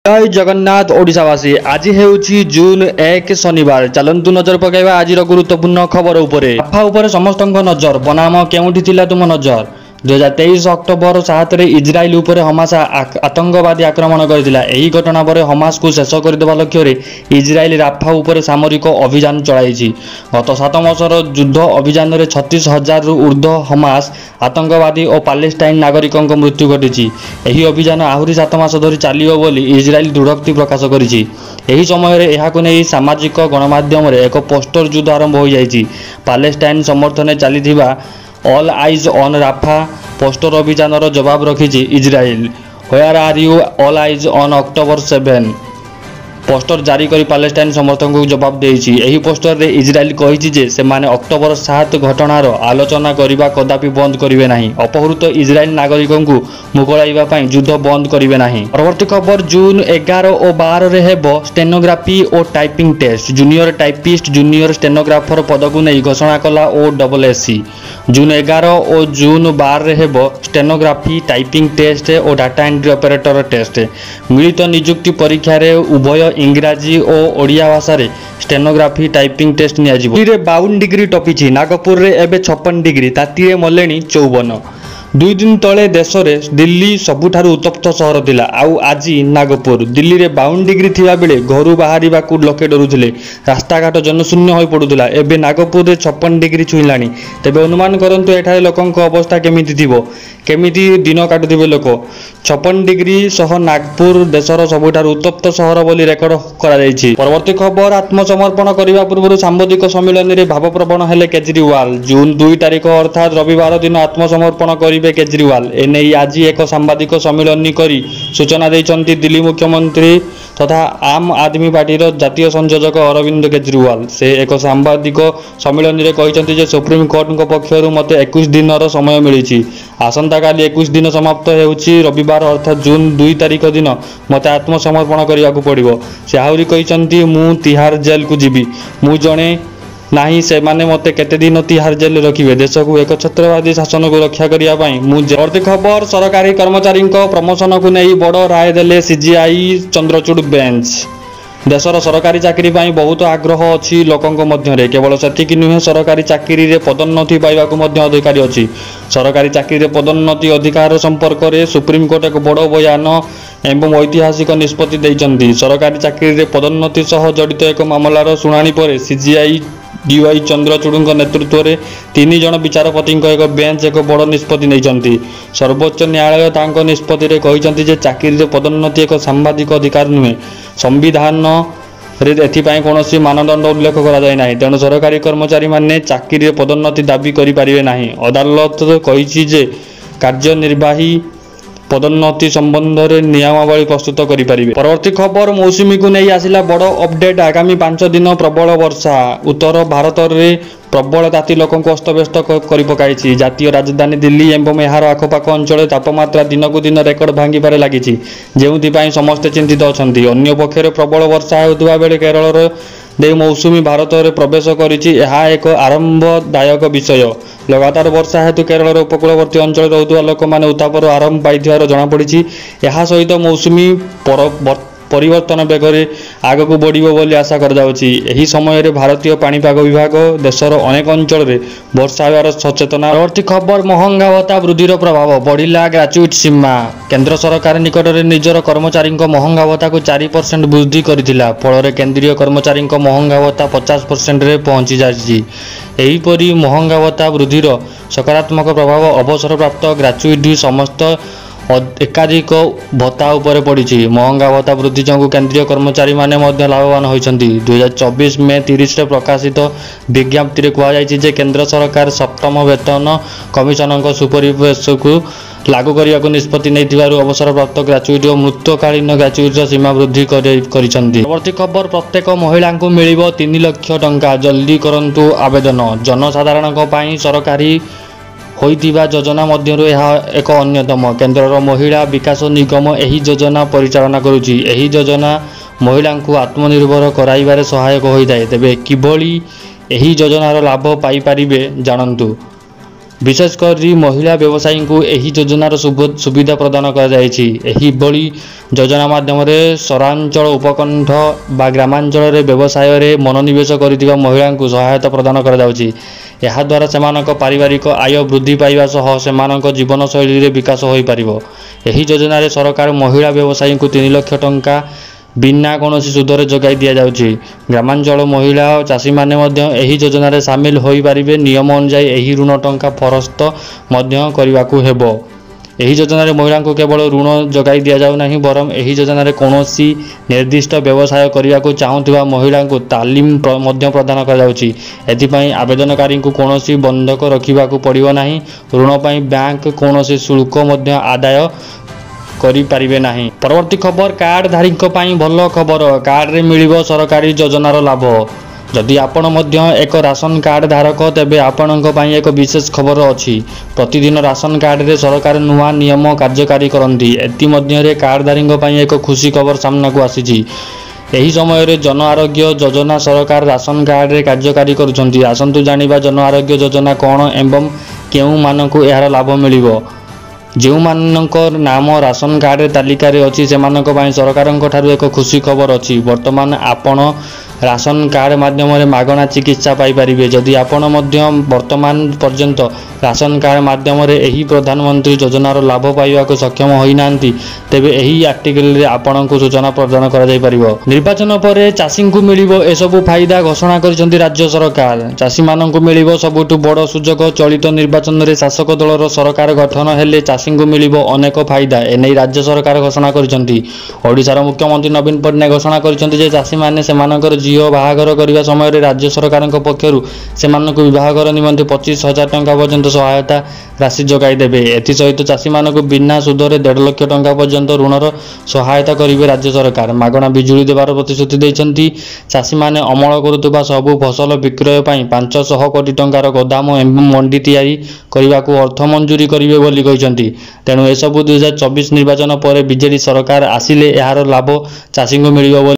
जय जगन्नाथ ओडिशावासी आज हेउछि जून 1 शनिवार चलंतु नजर पकाइबा आजिर गुरुत्वपूर्ण खबर उपरे आफा उपरे समस्तक नजर बनाम केउठी थिला तुम नजर 2023 अक्टोबर 7 रे इजराइल उपरे हमास आतंकवादी आक्रमण करथिला। एही घटना परे हमास को शेष करदेबा लक्ष्य रे इजराइल राफा उपरे सामरिक अभियान चलाइछि। गत 7 मासर युद्ध अभियान रे 36,000 रु ऊर्ध्व हमास आतंकवादी और पैलेस्टाइन नागरिकों मृत्यु घटी। एही अभियान आहुरी 7 मास धरी चलियो बोली इजराइल दृढ़ोक्ति प्रकाश करिछि। एही समय रे एहाकु नै सामाजिक गणमाध्यम रे एक पोस्टर युद्ध आरंभ हो जाइछि। पैलेस्टाइन समर्थन चलीथिबा all eyes on Rafah poster अभियान जवाब रखी Israel. Where are you all eyes on October 7 poster जारी कर पैलेस्टाइन समर्थक को जवाब देइछि। एही पोस्टर रे इजराइल कहिछि जे से माने अक्टोबर 7 घटनार आलोचना करिबा कदापि बंद करिवे नाही। अपहृत इजराइल नागरिकों को मुकळाइबा पई युद्ध बंद करिवे नाही। परवर्ती खबर जून 11 और 12 रे हेबो स्टेनोग्राफी और typing test. Junior typist junior stenographer पद को नहीं घोषणा कला ओडब्ल्यूएससी। जून 11 और जून 12 रे हेबो स्टेनोग्राफी टाइपिंग टेस्ट और डाटा एंट्री ऑपरेटर टेस्ट। मिलित नियुक्ति परीक्षा रे उभय इंग्राजी और ओडिया भाषा रे स्टेनोग्राफी टाइपिंग टेस्ट निया जिवो। 52 डिग्री टपिछि। नागपुर रे एबे 56 डिग्री ताती रे मलेनी 54। 2 दिन तले देश रे दिल्ली सबुठारु उत्तप्त सहर थिला। आउ आज नागपुर दिल्ली रे 52 डिग्री थिबा बेले घरु बाहरिबा को लोके डरुथिले। रास्ता घाट जनशून्य होई पडुथिला। एबे नागपुर रे 56 डिग्री छुइलानी। तेबे अनुमान करंतु एठारे लोकंक अवस्था केमिति थिबो, केमिति दिन काटुथिबे लोक। 56 डिग्री सह नागपुर देशर सबुठारु उत्तप्त सहर बोली रेकर्ड करा जायछि। परवर्ती खबर आत्मसमर्पण करिबा पूर्व सांबादिक सम्मेलन रे भावप्रवण हेले केजरीवाल। जून 2 तारिख अर्थात रविवार दिन आत्मसमर्पण करिबे केजरीवाल। एने आज एक सांबादिक सम्मेलन करी सूचना देइछन्ति दिल्ली मुख्यमंत्री तथा आम आदमी पार्टी जातीय संयोजक अरविंद केजरीवाल। से एक सांबादिक सम्मेलन रे कहिछन्ति जे सुप्रीम कोर्ट पक्षरु मते 21 दिन समय मिलिछि। आसंता काली 21 दिन समाप्त हेउछि रविवार अर्थात जून 2 तारिख दिन मते आत्मसमर्पण करियाकु पड़िबो। से आहुरी कहिछन्ति मु तिहार जेल को जीवी। मु जणे नाही से माने मते केते दिन तिहार जेल रखिबे। देश को एक छत्रवादी शासन को रक्षा करिया पई मु परवर्ती खबर सरकारी कर्मचारी प्रमोशन को नहीं बड़ राय देले सीजीआई चंद्रचूड़ बेंच। देशर सरकारी चाकरी पाई बहुत आग्रह अच्छी लोकंक मध्य। केवल सेतिक नुहे सरकारी चाकरी रे पदोन्नति पाइबाकू मध्य अधिकारी अच्छी। सरकारी चाकरी रे पदोन्नति अधिकार संपर्क में सुप्रीम कोर्ट एक बड़ बयान एवं ऐतिहासिक निष्पत्ति देइछन्ति। सरकारी चाकरी रे पदोन्नति सह जड़ित एक मामलार शुणाणी पर सीजीआई डीवाई चंद्रचूड़ नेतृत्व में 3 जन विचारपति एक बेंच एक बड़ निष्पत्ति नहीं। सर्वोच्च न्यायालय तांको निष्पत्ति रे कहिछन्ति जे चाकरी रे पदोन्नति एक सांबादिक अधिकार नुहे। संविधान रे एथिपाई कौनसी मानदंड उल्लेख करा जाय नाही। तेणु सरकारी कर्मचारी माने चाकरी रे पदोन्नति दाबी करि पारिबे नाही। अदालत कहिछि जे कार्यनिर्वाही पदोन्नति संबंध में नियमावली प्रस्तुत करें। परवर्ती खबर मौसुमी को नहीं आसिला बड़ अपडेट। आगामी 5 दिन प्रबल वर्षा। उत्तर भारत में प्रबल ताती लोक अस्तव्यस्त कर पकाई। जातीय राजधानी दिल्ली एवं यार आखपाख अंचल तापमात्रा दिन को दिन रेकर्ड भांगार लगी, जो समस्ते चिंतित अच्छा। अन्य पक्षे प्रबल वर्षा होता बेले केरल दे मौसुमी भारत में प्रवेश करिछि। यह एक आरंभदायक विषय। लगातार वर्षा हेतु केरल उपकूलवर्ती अंचल रोकुवा लोक मैंने उत्तापर आरंभ पाई जमापड़ी। यह सहित मौसुमी परिवर्तन बेगरे आग को बढ़िबो बोली आशा कर जाउछि। एही समय रे भारतीय पाणीपाग विभाग देशर अनेक अंचल रे वर्षा होवार सचेतना। परवर्ती खबर महंगा भत्ता वृद्धिर प्रभाव बढ़िला ग्राच्युइट सीमा। केंद्र सरकार निकट में निजर कर्मचारी महंगा भत्ता को 4% वृद्धि करथिला। फल केंद्रीय कर्मचारी महंगा भत्ता 50% रे पहुंची जाइछि। एहीपरि महंगा भत्ता वृद्धिर सकारात्मक प्रभाव अवसरप्राप्त ग्राच्युइट समस्त एकाधिक भत्ता उपरे पड़ी। महंगा भत्ता वृद्धि जो केंद्रीय कर्मचारी माने मध्य लाभवान होइछन्ति। 2024 मे 30 प्रकाशित विज्ञप्ति रे कहुଯାଇଛି जे केंद्र सरकार सप्तम वेतन कमिशन सुपरिवेश को लागू करने को निष्पत्ति नहीं अवसरप्राप्त ग्राच्युइट और मृत्युकालीन ग्राच्युइट सीमा वृद्धि करिसेंति। परवर्ती खबर प्रत्येक महिला को मिलिबो 3 लाख टंका। जल्दी करंतु आवेदन। जनसाधारण सरकारी होइतिबा योजना मध्यरु एक अन्यतम। केंद्रर महिला विकास निगम एही योजना परिचालना करुछि। एही योजना महिला को आत्मनिर्भर कराइबारे सहायक होइताए। तेबे किभली एही योजनार लाभ पाई पारिबे जानंतु। विशेषकर महिला व्यवसायी को यही योजनार सुविधा प्रदान कर योजना माध्यम सहरांचल उपकंठ बा ग्रामांचल व्यवसाय रे मनोनिवेश कर महिला को सहायता प्रदान द्वारा सेमानक पारिवारिक आय वृद्धि पाइबा सह सेमानक जीवनशैली रे विकास हो पारिबो। एही योजना रे सरकार महिला व्यवसायी को 3 लाख टंका बिना कौन सुधर जगाई दि जाउछि। ग्रामांचल महिला और चाषी माने मध्य एही योजना रे शामिल होई पारिबे। नियम अनुसार एही ऋण टंका फरस्त मध्य करबाकू हेबो। एही योजना रे महिला को केवल ऋण जगाई दि जाउ नाही बरम एही योजना रे कोनोसी निर्दिष्ट व्यवसाय करबा को चाहुथिबा महिला को तालीम मध्य प्रदान कर जाउछि। एथि पई आवेदनकारी को कोनोसी बंधक रखिबा को पड़िबो नाही। ऋण पई बैंक कोनोसी शुल्क मध्य आदाय करि पारिबे नाही। परवर्ती खबर कार्ड धारी भल खबर कार्ड रे मिलिबो सरकारी योजनार लाभ। जदि आपण मध्य एक राशन कार्ड धारक तेबे आपणक पई एक विशेष खबर अछि। प्रतिदिन राशन कार्ड रे सरकार नुआ नियम कार्यकारी करंती। एति मध्य रे कार्डधारी पई एक खुशी खबर सामना को आसीछि। एही समय रे जन आरोग्य योजना सरकार राशन कार्ड रे कार्यकारी करूछंती। आसंतु जानिबा जन आरोग्य योजना कोन एवं केउ मानकु एहार लाभ मिलिबो। जो मानकर नाम राशन कार्ड तालिका रे अछि सेमानक पई सरकारक ठारू एक खुशी खबर अछि। वर्तमान आपण राशन कार्ड माध्यम रे मागणा चिकित्सा पाई परिबे। जदि आपण मध्य वर्तमान पर्यंत राशन कार्ड माध्यम रे एही प्रधानमंत्री योजनार लाभ पाइबा को सक्षम होई नांती तेबे एही आर्टिकल रे आपण को सूचना प्रदान करा जाय परिबो। निर्वाचन परे चाषी को मिलिबो एसबु फायदा घोषणा करिसंती राज्य सरकार। चाषी माननकु मिलिबो सबुठु बड़ सुजोग। चलित निर्वाचन रे शासक दलर सरकार गठन हेले चाषी को मिलिबो अनेक फायदा। एनै राज्य सरकार घोषणा करिसंती। ओडिशार मुख्यमंत्री नवीन पटनायक घोषणा करिसंती जे चाषी माने सेमानकर झीओ बाहागर करबा समय रे राज्य सरकारक पक्षरु सेमानकु विवाहगर निमंते 25,000 टंका पर्यंत सहायता राशि जगाई देबे। एथि सहित चाषी मानकु बिना सुधरे 1.5 लाख टंका पर्यंत ऋणर सहायता करिवे राज्य सरकार। मागणा बिजुली देबार प्रतिश्रुति दैछंती। चाषी माने अमल करुतबा सबु फसल विक्रय पई 500 कोटी टंकार गोदाम एवं मंडी तैयारी करबाकू अर्थ मंजूरी करिवे बोली कहिसंती। तेणु एसबु 2024 निर्वाचन पर बीजेडी सरकार आसिले एहार लाभ चाषी को मिलिबो।